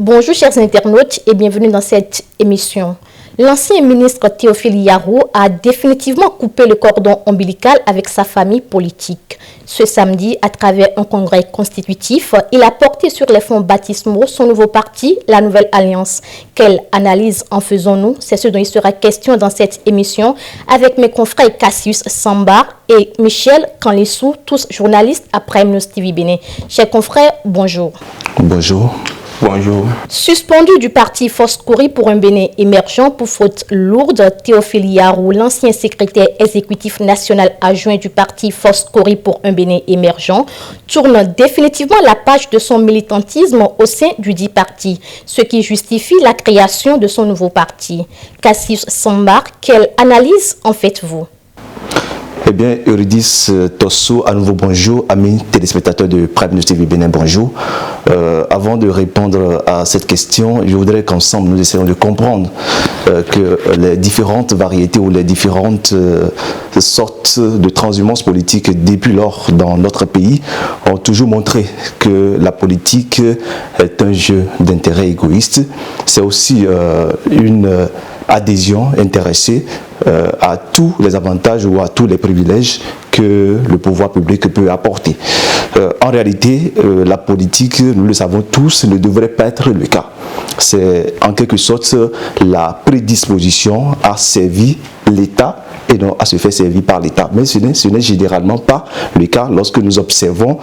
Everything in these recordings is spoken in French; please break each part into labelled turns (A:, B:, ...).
A: Bonjour chers internautes et bienvenue dans cette émission. L'ancien ministre Théophile Yarou a définitivement coupé le cordon ombilical avec sa famille politique. Ce samedi, à travers un congrès constitutif, il a porté sur les fonds baptismaux son nouveau parti, la Nouvelle Alliance. Quelle analyse en faisons-nous? C'est ce dont il sera question dans cette émission avec mes confrères Cassius Sambar et Michel Canlissou, tous journalistes à Prime News TV Bénin. Chers confrères, bonjour.
B: Bonjour. Bonjour.
A: Suspendu du parti Foscori pour un Bénin émergent pour faute lourde, Théophile Yarou, l'ancien secrétaire exécutif national adjoint du parti Foscori pour un Bénin émergent, tourne définitivement la page de son militantisme au sein du dit parti, ce qui justifie la création de son nouveau parti. Cassius Sambar, quelle analyse en faites-vous?
B: Eh bien, Eurydice Tosso, à nouveau bonjour, amis téléspectateurs de Prime News TV Bénin, bonjour. Avant de répondre à cette question, je voudrais qu'ensemble nous essayons de comprendre que les différentes variétés ou les différentes sortes de transhumance politique depuis lors dans notre pays ont toujours montré que la politique est un jeu d'intérêt égoïste. C'est aussi une adhésion intéressée à tous les avantages ou à tous les privilèges que le pouvoir public peut apporter. En réalité, la politique, nous le savons tous, ne devrait pas être le cas. C'est en quelque sorte la prédisposition à servir l'État et non à se faire servir par l'État. Mais ce n'est généralement pas le cas lorsque nous observons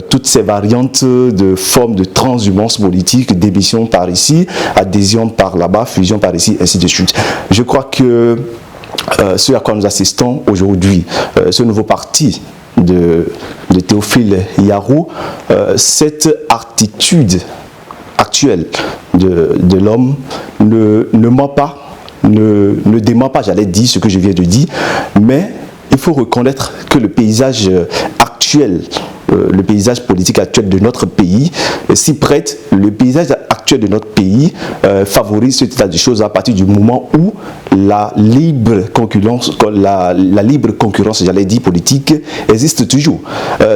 B: toutes ces variantes de formes de transhumance politique, démission par ici, adhésion par là-bas, fusion par ici, ainsi de suite. Je crois que ce à quoi nous assistons aujourd'hui, ce nouveau parti de Théophile Yarou, cette attitude actuelle de l'homme ne ment pas, ne dément pas, j'allais dire ce que je viens de dire, mais il faut reconnaître que le paysage actuel, le paysage politique actuel de notre pays s'y prête. Le paysage actuel de notre pays favorise ce état de choses à partir du moment où la libre concurrence, j'allais dire politique, existe toujours.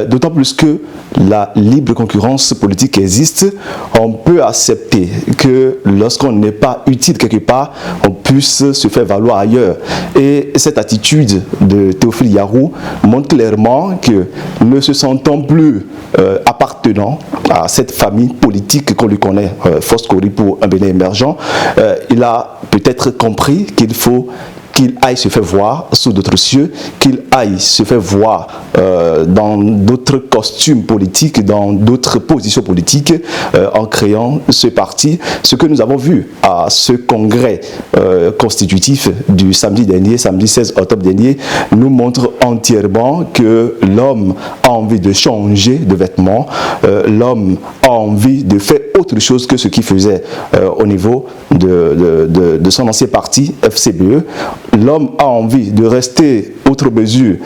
B: D'autant plus que la libre concurrence politique existe, on peut accepter que lorsqu'on n'est pas utile quelque part, on puisse se faire valoir ailleurs. Et cette attitude de Théophile Yarou montre clairement que ne se sentant plus appartenant à cette famille politique qu'on lui connaît, Foscori pour un Bénin émergent, il a peut-être compris qu'il faut qu'il aille se faire voir sous d'autres cieux, qu'il aille se faire voir dans d'autres costumes politiques, dans d'autres positions politiques, en créant ce parti. Ce que nous avons vu à ce congrès constitutif du samedi dernier, samedi 16 octobre dernier, nous montre entièrement que l'homme a envie de changer de vêtements, l'homme a envie de faire autre chose que ce qu'il faisait au niveau de son ancien parti, FCBE. L'homme a envie de rester outre mesure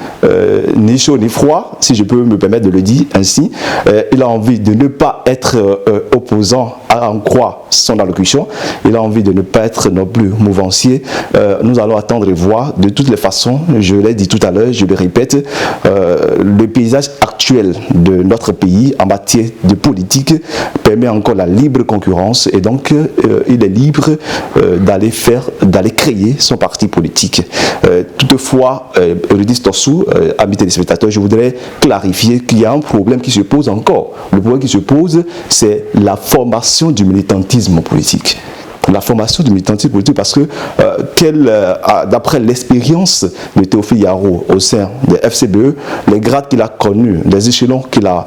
B: ni chaud ni froid, si je peux me permettre de le dire ainsi. Il a envie de ne pas être opposant à en croire son allocution. Il a envie de ne pas être non plus mouvancier. Nous allons attendre et voir. De toutes les façons, je l'ai dit tout à l'heure, je le répète, le paysage actuel de notre pays en matière de politique permet encore la libre concurrence et donc il est libre d'aller créer son parti politique. Toutefois, Eurydice Tosso, amis téléspectateurs, je voudrais clarifier qu'il y a un problème qui se pose encore. Le problème qui se pose, c'est la formation du militantisme politique. La formation du militantisme politique parce que d'après l'expérience de Théophile Yarou au sein des FCBE, les grades qu'il a connus, les échelons qu'il a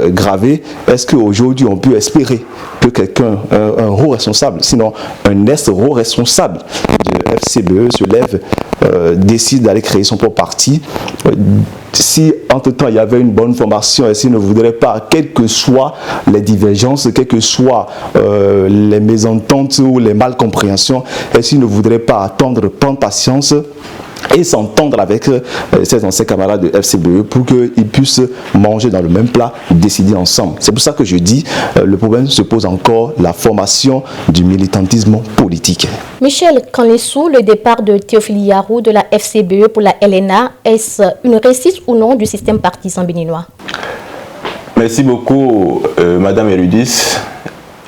B: gravés, est-ce qu'aujourd'hui on peut espérer que quelqu'un, un haut responsable, sinon un ex-haut responsable de FCBE se lève, décide d'aller créer son propre parti? Si entre-temps il y avait une bonne formation et s'il ne voudrait pas, quelles que soient les divergences, quelles que soient les mésententes ou les malcompréhensions, et s'il ne voudrait pas attendre, prendre patience et s'entendre avec ses anciens camarades de FCBE pour qu'ils puissent manger dans le même plat, décider ensemble. C'est pour ça que je dis, le problème se pose encore, la formation du militantisme politique.
A: Michel Canlissou, le départ de Théophile Yarou de la FCBE pour la LNA, est-ce une réussite ou non du système partisan béninois?
C: Merci beaucoup, Madame Eurydice.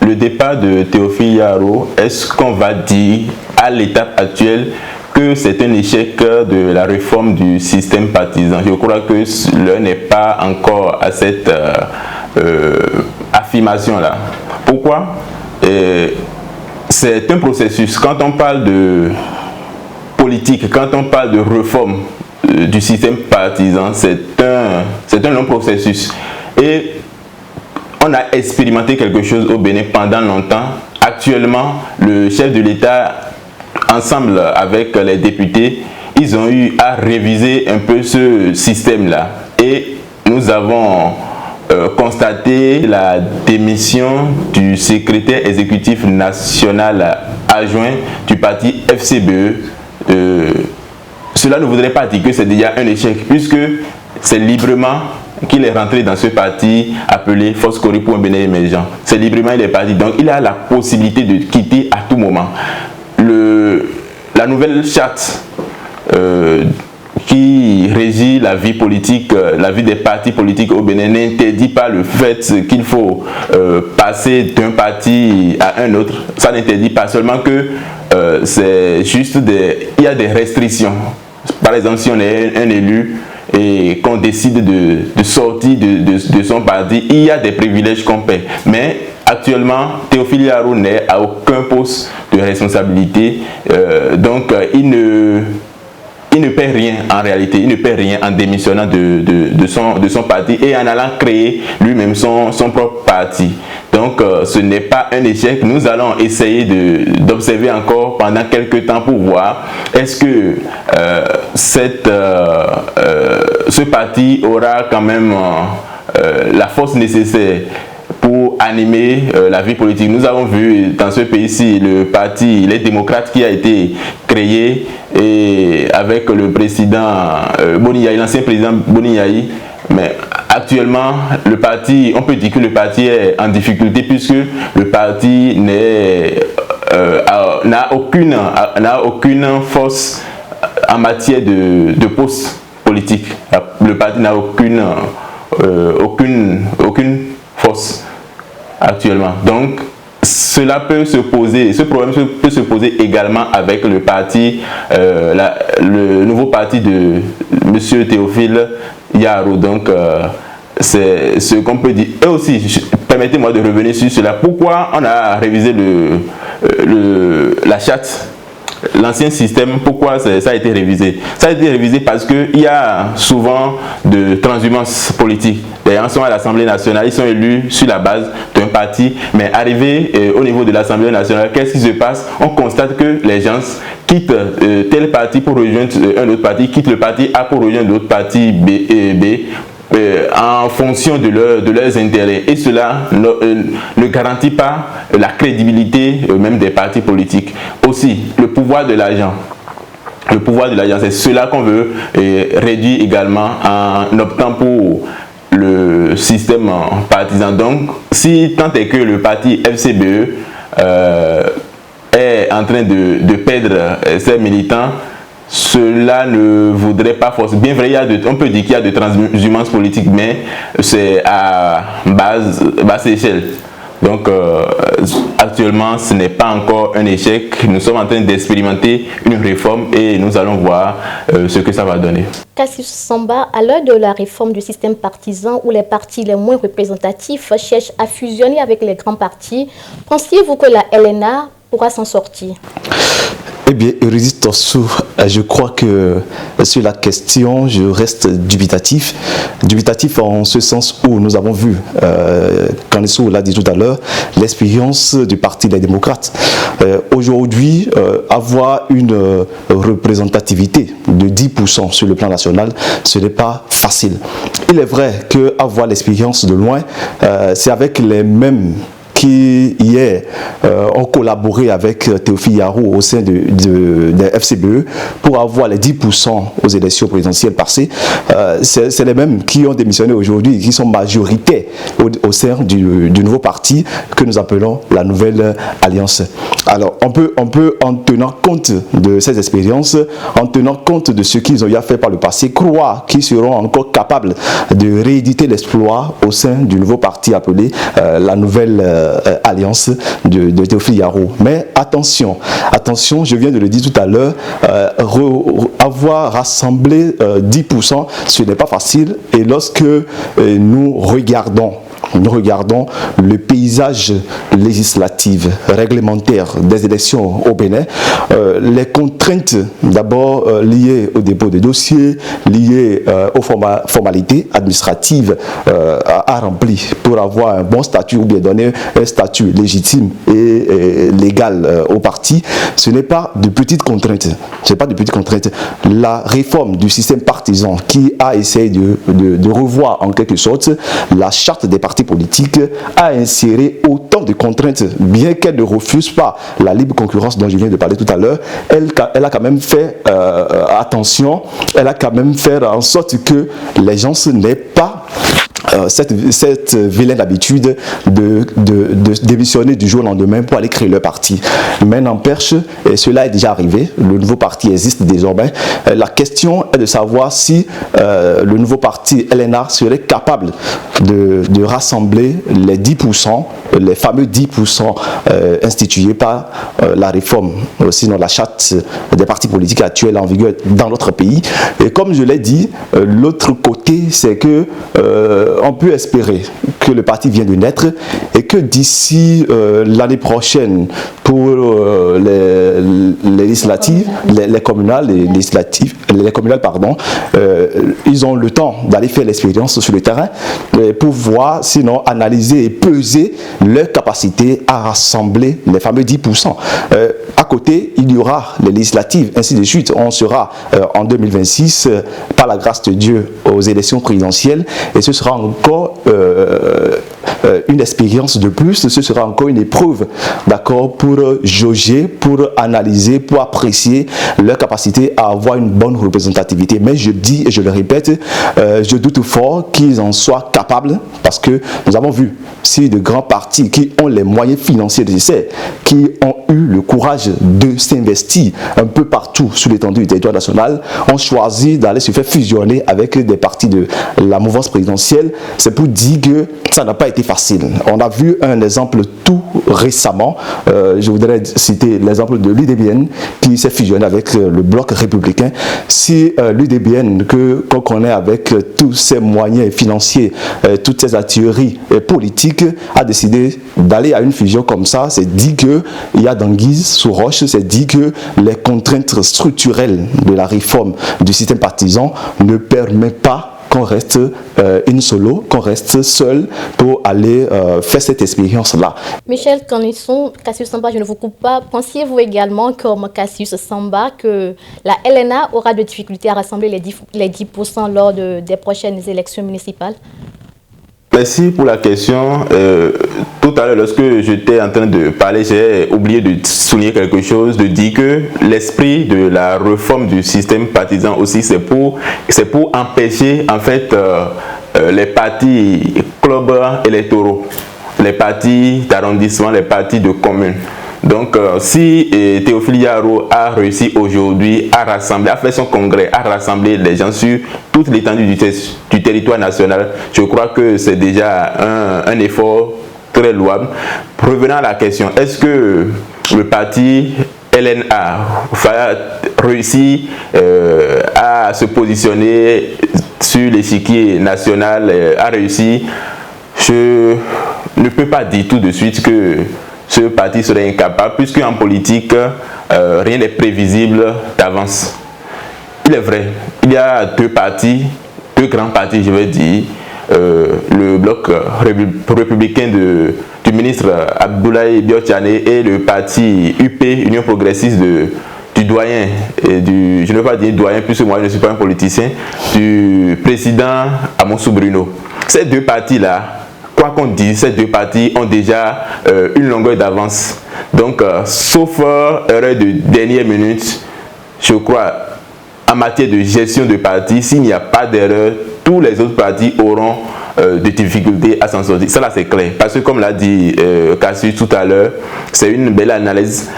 C: Le le départ de Théophile Yaro, est-ce qu'on va dire à l'étape actuelle que c'est un échec de la réforme du système partisan? Je crois que l'heure n'est pas encore à cette affirmation-là. Pourquoi? C'est un processus. Quand on parle de politique, quand on parle de réforme du système partisan, c'est un long processus. Et on a expérimenté quelque chose au Bénin pendant longtemps. Actuellement, le chef de l'État, ensemble avec les députés, ils ont eu à réviser un peu ce système-là. Et nous avons constaté la démission du secrétaire exécutif national adjoint du parti FCBE. Cela ne voudrait pas dire que c'est déjà un échec, puisque c'est librement qu'il est rentré dans ce parti appelé Force Corée pour un Bénin émergent. C'est librement il est parti, donc il a la possibilité de quitter à tout moment. La nouvelle charte qui régit la vie politique, la vie des partis politiques au Bénin n'interdit pas le fait qu'il faut passer d'un parti à un autre. Ça n'interdit pas, seulement que c'est juste il y a des restrictions. Par exemple, si on est un élu et qu'on décide de sortir de son parti, il y a des privilèges qu'on paie. Mais actuellement, Théophile Yaro n'est à aucun poste de responsabilité, donc il ne paie rien en réalité, il ne paie rien en démissionnant de son parti et en allant créer lui-même son propre parti. Donc ce n'est pas un échec. Nous allons essayer d'observer encore pendant quelques temps pour voir est-ce que ce parti aura quand même la force nécessaire pour animer la vie politique. Nous avons vu dans ce pays-ci le parti Les Démocrates qui a été créé et avec le président Boniyayi, l'ancien président Boniyayi. Mais actuellement, le parti, on peut dire que le parti est en difficulté puisque le parti n'a aucune force en matière de poste politique. Le parti n'a aucune force actuellement. Donc, ce problème peut se poser également avec le parti, le nouveau parti de M. Théophile Yaro. Donc, c'est ce qu'on peut dire. Et aussi, permettez-moi de revenir sur cela. Pourquoi on a révisé la charte? L'ancien système, pourquoi ça a été révisé? Ça a été révisé parce qu'il y a souvent de transhumance politique. Les gens sont à l'Assemblée nationale, ils sont élus sur la base d'un parti, mais arrivés au niveau de l'Assemblée nationale, qu'est-ce qui se passe? On constate que les gens quittent tel parti pour rejoindre un autre parti, quittent le parti A pour rejoindre l'autre parti B, en fonction de leurs intérêts. Et cela ne garantit pas la crédibilité même des partis politiques. Aussi, le pouvoir de l'agent. Le pouvoir de l'agent, c'est cela qu'on veut réduire également en optant pour le système partisan. Donc, si tant est que le parti FCBE est en train de perdre ses militants, cela ne voudrait pas forcément. Bien vrai, on peut dire qu'il y a de transhumance politique, mais c'est à basse échelle. Donc actuellement, ce n'est pas encore un échec. Nous sommes en train d'expérimenter une réforme et nous allons voir ce que ça va donner.
A: Cassius Samba, à l'heure de la réforme du système partisan où les partis les moins représentatifs cherchent à fusionner avec les grands partis, pensiez-vous que la LNA pourra s'en sortir?
B: Eh bien, Eurydice Tossou, je crois que sur la question, je reste dubitatif. Dubitatif en ce sens où nous avons vu, Kanessou l'a dit tout à l'heure, l'expérience du Parti des démocrates. Aujourd'hui, avoir une représentativité de 10% sur le plan national, ce n'est pas facile. Il est vrai qu'avoir l'expérience de loin, c'est avec les mêmes qui hier ont collaboré avec Théophile Yaro au sein de FCBE pour avoir les 10% aux élections présidentielles passées. C'est les mêmes qui ont démissionné aujourd'hui, qui sont majoritaires au sein du nouveau parti que nous appelons la Nouvelle Alliance. Alors, on peut en tenant compte de ces expériences, en tenant compte de ce qu'ils ont eu à faire par le passé, croire qu'ils seront encore capables de rééditer l'exploit au sein du nouveau parti appelé la Nouvelle alliance de Théophile Yarou. Mais attention, je viens de le dire tout à l'heure, avoir rassemblé 10%, ce n'est pas facile. Et lorsque nous regardons le paysage législatif, réglementaire des élections au Bénin, les contraintes d'abord liées au dépôt de dossiers, liées aux formalités administratives à remplir pour avoir un bon statut ou bien donner un statut légitime et légal au parti, ce n'est pas de petites contraintes. La réforme du système partisan qui a essayé de revoir en quelque sorte la charte des partis politiques a inséré autant de contraintes, bien qu'elle ne refuse pas la libre concurrence dont je viens de parler tout à l'heure. Elle a quand même fait attention, elle a quand même fait en sorte que les gens n'aient pas cette vilaine habitude de démissionner du jour au lendemain pour aller créer leur parti. Mais n'empêche, et cela est déjà arrivé, le nouveau parti existe désormais. La question est de savoir si le nouveau parti LNA serait capable de rassembler les 10%, les fameux 10% institués par la réforme, sinon la charte des partis politiques actuels en vigueur dans notre pays. Et comme je l'ai dit, l'autre côté, c'est que on peut espérer que le parti vient de naître et que d'ici l'année prochaine, pour les législatives, les communales, ils ont le temps d'aller faire l'expérience sur le terrain pour voir, sinon analyser et peser leur capacité à rassembler les fameux 10%. À côté, il y aura les législatives, ainsi de suite. On sera en 2026, par la grâce de Dieu, aux élections présidentielles et ce sera encore une expérience de plus, ce sera encore une épreuve, d'accord, pour jauger, pour analyser, pour apprécier leur capacité à avoir une bonne représentativité. Mais je dis et je le répète, je doute fort qu'ils en soient capables, parce que nous avons vu si de grands partis qui ont les moyens financiers nécessaires, qui ont eu le courage de s'investir un peu partout sur l'étendue du territoire national, ont choisi d'aller se faire fusionner avec des partis de la mouvance présidentielle. C'est pour dire que ça n'a pas été facile. On a vu un exemple tout récemment, je voudrais citer l'exemple de l'UDBN qui s'est fusionné avec le bloc républicain. Si l'UDBN qu'on connaît avec tous ses moyens financiers, toutes ses artilleries politiques, a décidé d'aller à une fusion comme ça, c'est dit qu'il y a d'anguilles sous roche, c'est dit que les contraintes structurelles de la réforme du système partisan ne permettent pas qu'on reste in solo, qu'on reste seul pour aller faire cette expérience-là.
A: Michel Canisson, Cassius Samba, je ne vous coupe pas. Pensiez-vous également, comme Cassius Samba, que la LNA aura de difficultés à rassembler les 10% lors des prochaines élections municipales?
C: Merci pour la question. Tout à l'heure, lorsque j'étais en train de parler, j'ai oublié de souligner quelque chose, de dire que l'esprit de la réforme du système partisan aussi, c'est pour empêcher en fait les partis clubs électoraux, les partis d'arrondissement, les partis de communes. Donc, si Théophile Yarou a réussi aujourd'hui à rassembler, à faire son congrès, à rassembler les gens sur toute l'étendue du territoire national, je crois que c'est déjà un effort très louable. Revenant à la question, est-ce que le parti LNA va réussir à se positionner sur l'échiquier national, a réussi? Je ne peux pas dire tout de suite que ce parti serait incapable, puisque en politique, rien n'est prévisible d'avance. Il est vrai, il y a deux grands partis, je vais dire, le bloc républicain du ministre Abdoulaye Biotchane et le parti UP, Union progressiste du doyen, je ne veux pas dire doyen puisque moi je ne suis pas un politicien, du président Amonsou Bruno. Ces deux partis-là, quoi qu'on dise, ces deux partis ont déjà une longueur d'avance. Donc, sauf erreur de dernière minute, je crois, en matière de gestion de parti, s'il n'y a pas d'erreur, tous les autres partis auront des difficultés à s'en sortir. Ça là c'est clair. Parce que comme l'a dit Cassius tout à l'heure, c'est une belle analyse.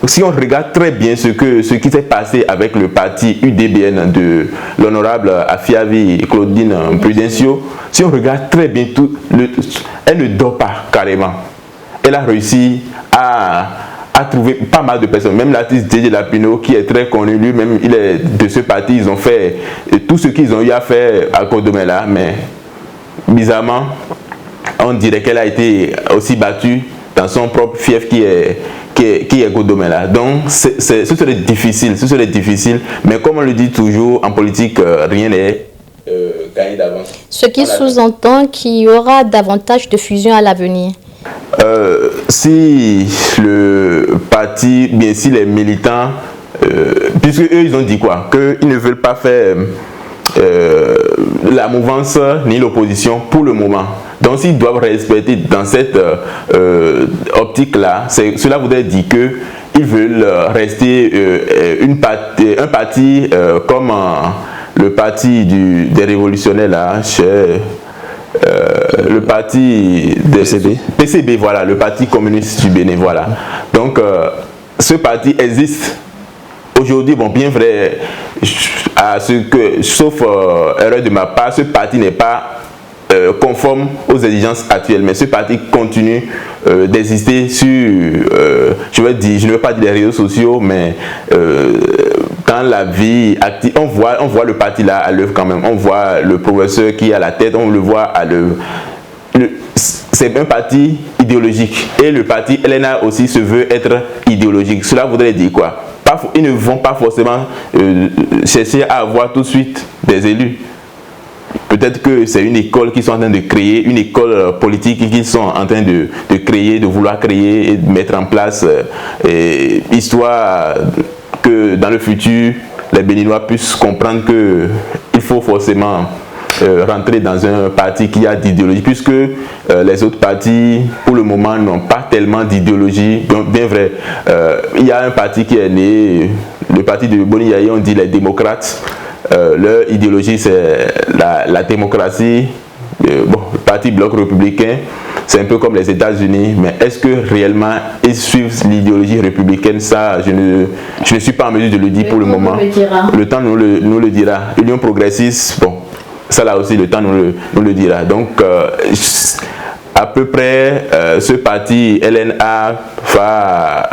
C: Si on regarde très bien ce qui s'est passé avec le parti UDBN de l'honorable Afiavi Claudine Prudencio, si on regarde très bien tout, elle ne dort pas carrément. elle a réussi à trouver pas mal de personnes. Même l'artiste Didier Lapino, qui est très connu, lui-même, il est de ce parti. Ils ont fait tout ce qu'ils ont eu à faire à Godomela, mais bizarrement, on dirait qu'elle a été aussi battue dans son propre fief qui est Godomela. Donc, ce serait difficile, mais comme on le dit toujours, en politique, rien n'est gagné d'avance.
A: Ce qui sous-entend qu'il y aura davantage de fusions à l'avenir.
C: Si le parti, bien si les militants, puisque eux ils ont dit quoi, qu'ils ne veulent pas faire la mouvance ni l'opposition pour le moment. Donc s'ils doivent respecter dans cette optique-là, cela voudrait dire qu'ils veulent rester un parti comme le parti des révolutionnaires là, le parti PCB, voilà, le parti communiste du Bénin, voilà. Donc, ce parti existe aujourd'hui, bon, bien vrai, sauf erreur de ma part, ce parti n'est pas conforme aux exigences actuelles, mais ce parti continue d'exister sur, je ne veux pas dire les réseaux sociaux, mais dans la vie active, on voit le parti là à l'œuvre quand même, on voit le professeur qui est à la tête, on le voit à l'œuvre. C'est un parti idéologique et le parti LNA aussi se veut être idéologique. Cela voudrait dire quoi? Ils ne vont pas forcément chercher à avoir tout de suite des élus. Peut-être que c'est une école qu'ils sont en train de créer, une école politique qu'ils sont en train de créer, de vouloir créer et de mettre en place, histoire que dans le futur, les Béninois puissent comprendre qu'il faut forcément rentrer dans un parti qui a d'idéologie, puisque les autres partis, pour le moment, n'ont pas tellement d'idéologie. Donc, bien vrai, il y a un parti qui est né, le parti de Boni Yaye, on dit les démocrates. Leur idéologie, c'est la démocratie. Le parti bloc républicain, c'est un peu comme les États-Unis, mais est-ce que réellement ils suivent l'idéologie républicaine? Ça, je ne suis pas en mesure de le dire pour le moment. Le temps nous le dira. Union progressiste, bon, ça là aussi, le temps nous le dira. Donc, à peu près, ce parti LNA va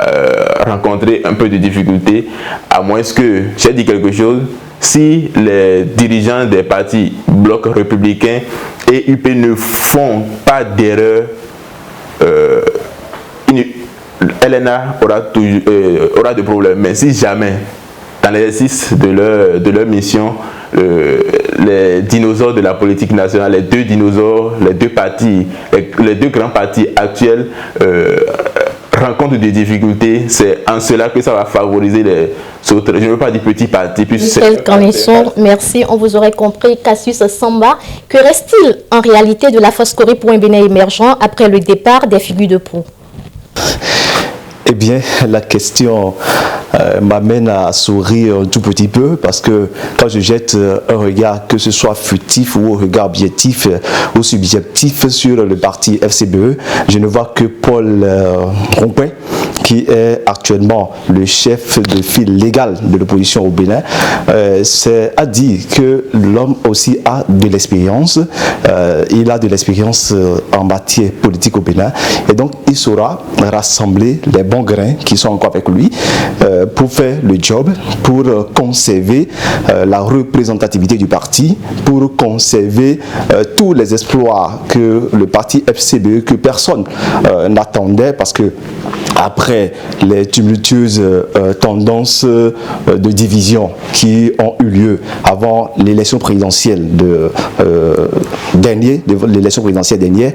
C: rencontrer un peu de difficultés, à moins que, j'ai dit quelque chose, si les dirigeants des partis bloc républicains et UP ne font pas d'erreur, LNA aura des problèmes. Mais si jamais, dans l'exercice de leur mission, les dinosaures de la politique nationale, les deux dinosaures, les deux partis, les deux grands partis actuels rencontrent des difficultés, c'est en cela que ça va favoriser les autres, je ne veux pas dire petits partis.
A: Michel Carnesson, merci, on vous aurait compris. Cassius Samba, que reste-t-il en réalité de la Foscori pour un Bénin émergent après le départ des figures de proue?
B: Eh bien, la question m'amène à sourire un tout petit peu parce que quand je jette un regard, que ce soit furtif ou un regard objectif ou subjectif sur le parti FCBE, je ne vois que Paul Rompin, qui est actuellement le chef de file légal de l'opposition au Bénin, a dit que l'homme aussi a de l'expérience. Il a de l'expérience en matière politique au Bénin et donc il saura rassembler les bons grains qui sont encore avec lui pour faire le job, pour conserver la représentativité du parti, pour conserver tous les exploits que le parti FCBE, que personne n'attendait, parce que après les tumultueuses tendances de division qui ont eu lieu avant l'élection présidentielle l'élection présidentielle dernière,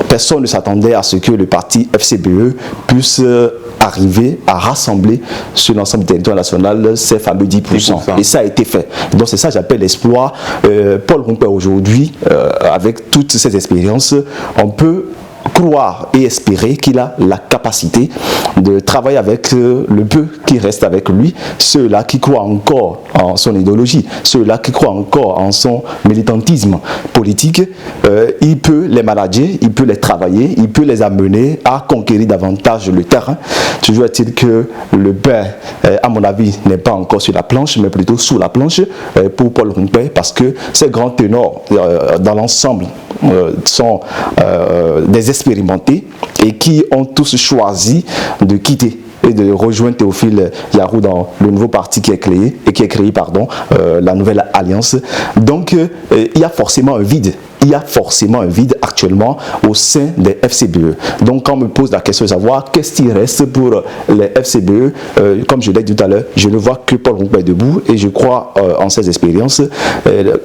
B: personne ne s'attendait à ce que le parti FCBE puisse arriver à rassembler sur l'ensemble du territoire national ces fameux 10%. Et ça a été fait. Donc c'est ça que j'appelle l'exploit. Paul Rompin aujourd'hui, avec toutes ces expériences, on peut croire et espérer qu'il a la capacité de travailler avec le peu qui reste avec lui, ceux-là qui croient encore en son idéologie, ceux-là qui croient encore en son militantisme politique. Il peut les manager, il peut les travailler, il peut les amener à conquérir davantage le terrain. Toujours est-il que le pain, à mon avis, n'est pas encore sur la planche, mais plutôt sous la planche pour Paul Rompin, parce que ces grands ténors, dans l'ensemble, sont des des expérimentés et qui ont tous choisi de quitter et de rejoindre Théophile Yarou dans le nouveau parti qui est créé, la nouvelle alliance. Donc, il y a forcément un vide. Il y a forcément un vide actuellement au sein des FCBE. Donc, quand on me pose la question de savoir qu'est-ce qui reste pour les FCBE, comme je l'ai dit tout à l'heure, je ne vois que Paul Roumbé debout et je crois en ses expériences.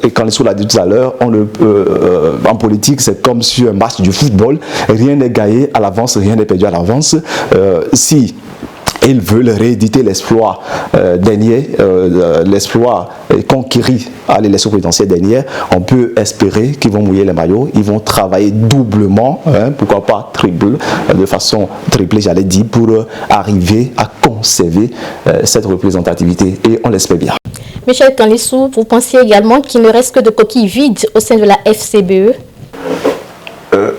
B: Et quand il l'a dit tout à l'heure, en politique, c'est comme sur un match de football. Rien n'est gagné à l'avance, rien n'est perdu à l'avance. Si ils veulent rééditer l'exploit dernier, l'exploit conquéri à l'élection présidentielle dernière, on peut espérer qu'ils vont mouiller les maillots, ils vont travailler doublement, pourquoi pas triple, de façon triplée, j'allais dire, pour arriver à conserver cette représentativité, et on l'espère bien.
A: Michel Kanlissou, vous pensiez également qu'il ne reste que de coquilles vides au sein de la FCBE?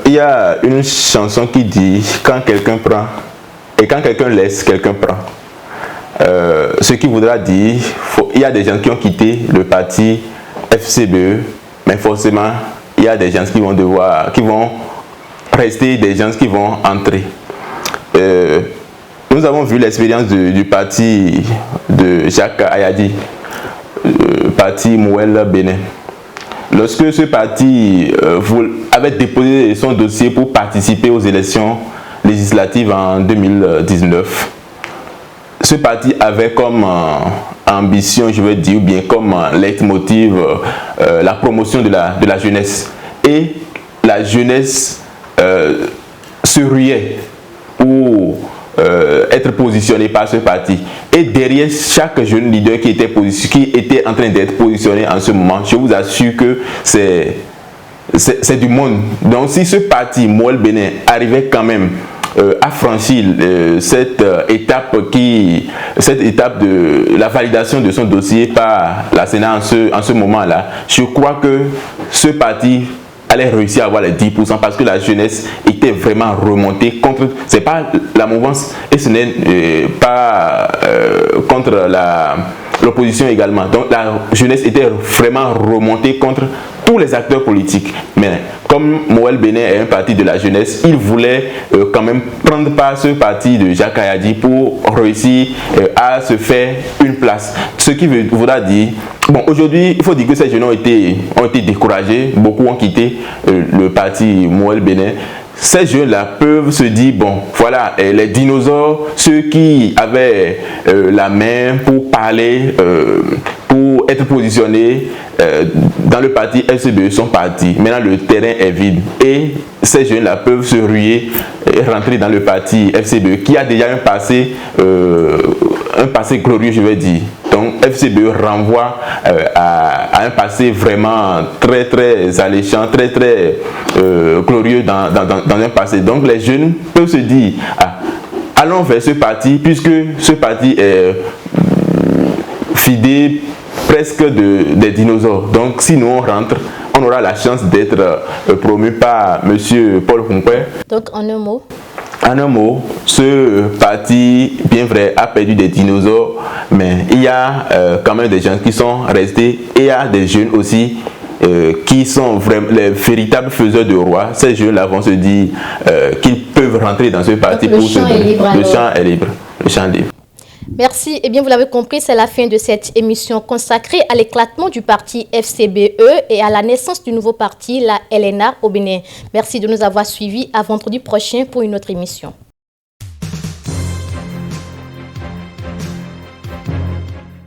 C: Il y a une chanson qui dit « Quand quelqu'un prend, et quand quelqu'un laisse, quelqu'un prend ». Ce qui voudra dire, il y a des gens qui ont quitté le parti FCBE, mais forcément, il y a des gens qui vont rester, des gens qui vont entrer. Nous avons vu l'expérience du parti de Jacques Ayadi, le parti Mouel Bénin. Lorsque ce parti avait déposé son dossier pour participer aux élections législatives en 2019, ce parti avait comme ambition, je veux dire, ou bien comme leitmotiv, la promotion de la jeunesse. Et la jeunesse se ruait pour être positionnée par ce parti. Et derrière chaque jeune leader qui était en train d'être positionné en ce moment, je vous assure que c'est du monde. Donc si ce parti, Mouel Bénin, arrivait quand même à franchir cette étape de la validation de son dossier par la Sénat en ce moment-là, je crois que ce parti allait réussir à avoir les 10% parce que la jeunesse était vraiment remontée contre, c'est pas la mouvance et ce n'est pas contre l'opposition également. Donc la jeunesse était vraiment remontée contre tous les acteurs politiques. Mais comme Mouel Bénin est un parti de la jeunesse, il voulait quand même prendre part ce parti de Jacques Ayadi pour réussir à se faire une place. Ce qui voudra dire, bon, aujourd'hui, il faut dire que ces jeunes ont été découragés, beaucoup ont quitté le parti Mouel Bénin. Ces jeunes-là peuvent se dire, bon, voilà, les dinosaures, ceux qui avaient la main pour parler, pour être positionnés dans le parti FCBE sont partis. Maintenant, le terrain est vide. Et ces jeunes-là peuvent se ruer et rentrer dans le parti FCBE qui a déjà un passé glorieux, je vais dire. Donc, FCBE renvoie à un passé vraiment très, très alléchant, très, très glorieux dans un passé. Donc, les jeunes peuvent se dire, allons vers ce parti, puisque ce parti est fidèle presque des dinosaures. Donc, si nous on rentre, on aura la chance d'être promu par M. Paul Roumbé.
A: Donc, en un mot?
C: En un mot, ce parti, bien vrai, a perdu des dinosaures, mais il y a quand même des gens qui sont restés et il y a des jeunes aussi qui sont vraiment les véritables faiseurs de roi. Ces jeunes-là vont se dire qu'ils peuvent rentrer dans ce parti.
A: Donc, le champ est libre.
C: Le champ est libre. Le champ est libre.
A: Merci. Eh bien, vous l'avez compris, c'est la fin de cette émission consacrée à l'éclatement du parti FCBE et à la naissance du nouveau parti, la LNA au Bénin. Merci de nous avoir suivis. À vendredi prochain pour une autre émission.